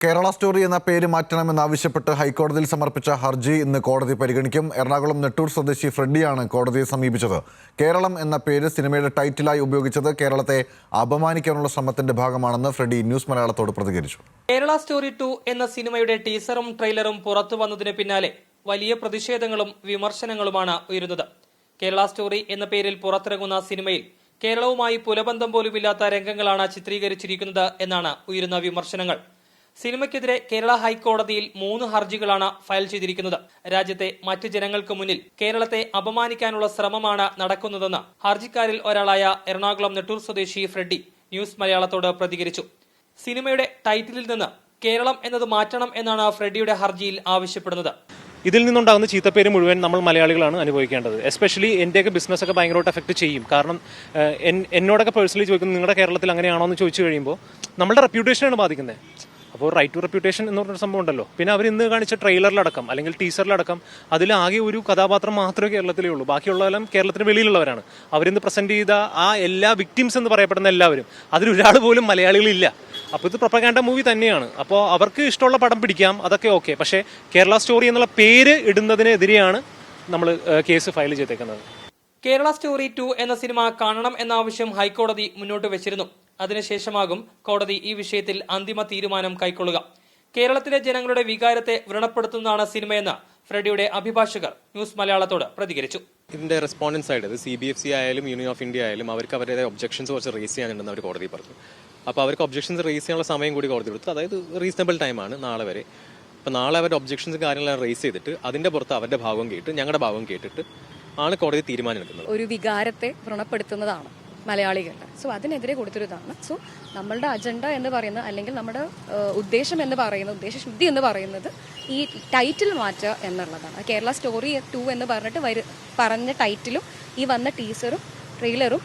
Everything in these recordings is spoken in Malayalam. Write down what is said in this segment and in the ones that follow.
കേരള സ്റ്റോറി എന്ന പേര് മാറ്റണമെന്നാവശ്യപ്പെട്ട് ഹൈക്കോടതിയിൽ സമർപ്പിച്ച ഹർജി ഇന്ന് കോടതി പരിഗണിക്കും. എറണാകുളം നെട്ടൂർ സ്വദേശി ഫ്രെഡിയാണ് കോടതിയെ സമീപിച്ചത്. കേരളം എന്ന പേര് സിനിമയുടെ ടൈറ്റിലായി ഉപയോഗിച്ചത് കേരളത്തെ അപമാനിക്കാനുള്ള ശ്രമത്തിന്റെ ഭാഗമാണെന്ന് ഫ്രെഡി ന്യൂസ് മലയാളത്തോട് പ്രതികരിച്ചു. കേരള സ്റ്റോറി 2 എന്ന സിനിമയുടെ ടീസറും ട്രെയിലറും പുറത്തു വന്നതിന് പിന്നാലെ വലിയ പ്രതിഷേധങ്ങളും വിമർശനങ്ങളുമാണ് ഉയരുന്നത്. കേരള സ്റ്റോറി എന്ന പേരിൽ പുറത്തിറങ്ങുന്ന സിനിമയിൽ കേരളവുമായി പുലബന്ധം പോലുമില്ലാത്ത രംഗങ്ങളാണ് ചിത്രീകരിച്ചിരിക്കുന്നത് എന്നാണ് ഉയരുന്ന വിമർശനങ്ങൾ. സിനിമയ്ക്കെതിരെ കേരള ഹൈക്കോടതിയിൽ 3 ഹർജികളാണ് ഫയൽ ചെയ്തിരിക്കുന്നത്. രാജ്യത്തെ മറ്റ് ജനങ്ങൾക്ക് മുന്നിൽ കേരളത്തെ അപമാനിക്കാനുള്ള ശ്രമമാണ് നടക്കുന്നതെന്ന് ഹർജിക്കാരിൽ ഒരാളായ എറണാകുളം നെട്ടൂർ സ്വദേശി ഫ്രെഡി ന്യൂസ് മലയാളത്തോട് പ്രതികരിച്ചു. സിനിമയുടെ ടൈറ്റിലിൽ നിന്ന് കേരളം എന്നത് മാറ്റണം എന്നാണ് ഫ്രെഡിയുടെ ഹർജിയിൽ ആവശ്യപ്പെടുന്നത്. ഇതിൽ നിന്നുണ്ടാകുന്ന ചീത്തപ്പേര് മുഴുവൻ നമ്മൾ മലയാളികളാണ് അനുഭവിക്കേണ്ടത്. എസ്പെഷ്യലി എൻ്റെയൊക്കെ ബിസിനസ്സൊക്കെ ഭയങ്കരമായിട്ട് എഫക്ട് ചെയ്യും. കാരണം എന്നോടൊക്കെ പേഴ്സണലി ചോദിക്കുന്നത് നിങ്ങളുടെ കേരളത്തിൽ അങ്ങനെയാണോ എന്ന് ചോദിച്ചു കഴിയുമ്പോൾ നമ്മളുടെ റെപ്യൂട്ടേഷനാണ് ബാധിക്കുന്നത്. അപ്പോൾ റൈറ്റ് ടു റെപ്യൂട്ടേഷൻ എന്ന് പറഞ്ഞൊരു സംഭവം ഉണ്ടല്ലോ. പിന്നെ അവർ ഇന്ന് കാണിച്ച ട്രെയിലറിലടക്കം അല്ലെങ്കിൽ ടീസറിലടക്കം അതിലാകെ ഒരു കഥാപാത്രം മാത്രമേ കേരളത്തിലേ ഉള്ളൂ. ബാക്കിയുള്ളതെല്ലാം കേരളത്തിന് വെളിയിലുള്ളവരാണ്. അവരിന്ന് പ്രസന്റ് ചെയ്ത ആ എല്ലാ വിക്ടിംസ് എന്ന് പറയപ്പെടുന്ന എല്ലാവരും അതിലൊരാൾ പോലും മലയാളികളില്ല. അപ്പോൾ ഇത് പ്രൊപ്പഗാൻഡ മൂവി തന്നെയാണ്. അപ്പോൾ അവർക്ക് ഇഷ്ടമുള്ള പടം പിടിക്കാം, അതൊക്കെ ഓക്കെ. പക്ഷേ കേരള സ്റ്റോറി എന്നുള്ള പേര് ഇടുന്നതിനെതിരെയാണ് നമ്മൾ കേസ് ഫയൽ ചെയ്തേക്കുന്നത്. കേരള സ്റ്റോറി 2 എന്ന സിനിമ കാണണം എന്ന ആവശ്യം ഹൈക്കോടതി മുന്നോട്ട് വെച്ചിരുന്നു. അതിനുശേഷമാകും കോടതി ഈ വിഷയത്തിൽ അന്തിമ തീരുമാനം കൈക്കൊള്ളുക. കേരളത്തിലെ ജനങ്ങളുടെ വികാരത്തെ വ്രണപ്പെടുത്തുന്നതാണ് സിനിമയെന്ന് ഫ്രെഡിയുടെ അഭിഭാഷകർ ന്യൂസ് മലയാളത്തോട് പ്രതികരിച്ചു. ഇതിന്റെ റെസ്പോണ്ടൻസ് സൈഡ് CBFC ആയാലും യൂണിയൻ ഓഫ് ഇന്ത്യ ആയാലും അവർക്ക് അവരുടെ ഒബ്ജക്ഷൻസ് കുറച്ച് റേസ് ചെയ്യാനുണ്ടെന്ന് അവർ കോടതി പറഞ്ഞു. അപ്പോൾ അവർക്ക് ഒബ്ജക്ഷൻസ് റേസ് ചെയ്യാനുള്ള സമയം കൂടി കോടതി കൊടുത്തു. അതായത് റീസണബിൾ ടൈമാണ് നാളെ വരെ. അപ്പോൾ നാളെ അവരുടെ ഒബ്ജക്ഷൻസ് കാര്യങ്ങളെല്ലാം റേസ് ചെയ്തിട്ട് അതിന്റെ പുറത്ത് അവരുടെ ഭാഗം കേട്ട് ഞങ്ങളുടെ ഭാഗം കേട്ടിട്ട് ആണ് കോടതി തീരുമാനം എടുക്കുന്നത്. ഒരു വികാരത്തെ വ്രണപ്പെടുത്തുന്നതാണ് മലയാളികളുടെ. സോ അതിനെതിരെ കൊടുത്തൊരിതാണ്. സോ നമ്മളുടെ അജണ്ട എന്ന് പറയുന്നത് അല്ലെങ്കിൽ നമ്മുടെ ഉദ്ദേശം എന്ന് പറയുന്നത്, ഉദ്ദേശശുദ്ധി എന്ന് പറയുന്നത് ഈ ടൈറ്റിൽ മാറ്റുക എന്നുള്ളതാണ്. കേരള സ്റ്റോറി 2 എന്ന് പറഞ്ഞിട്ട് പറഞ്ഞ ടൈറ്റിലും ഈ വന്ന ടീസറും ട്രെയിലറും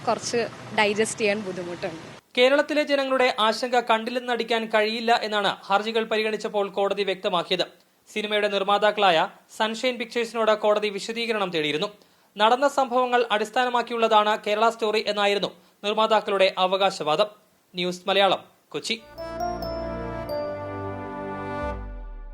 കുറച്ച് ഡൈജസ്റ്റ് ചെയ്യാൻ ബുദ്ധിമുട്ടുണ്ട്. കേരളത്തിലെ ജനങ്ങളുടെ ആശങ്ക കണ്ടില്ലെന്നടിക്കാൻ കഴിയില്ല എന്നാണ് ഹർജികൾ പരിഗണിച്ചപ്പോൾ കോടതി വ്യക്തമാക്കിയത്. സിനിമയുടെ നിർമ്മാതാക്കളായ സൺഷൈൻ പിക്ചേഴ്സിനോട് കോടതി വിശദീകരണം തേടിയിരുന്നു. നടന്ന സംഭവങ്ങൾ അടിസ്ഥാനമാക്കിയുള്ളതാണ് കേരള സ്റ്റോറി എന്നായിരുന്നു നിർമ്മാതാക്കളുടെ അവകാശവാദം. ന്യൂസ് മലയാളം, കൊച്ചി.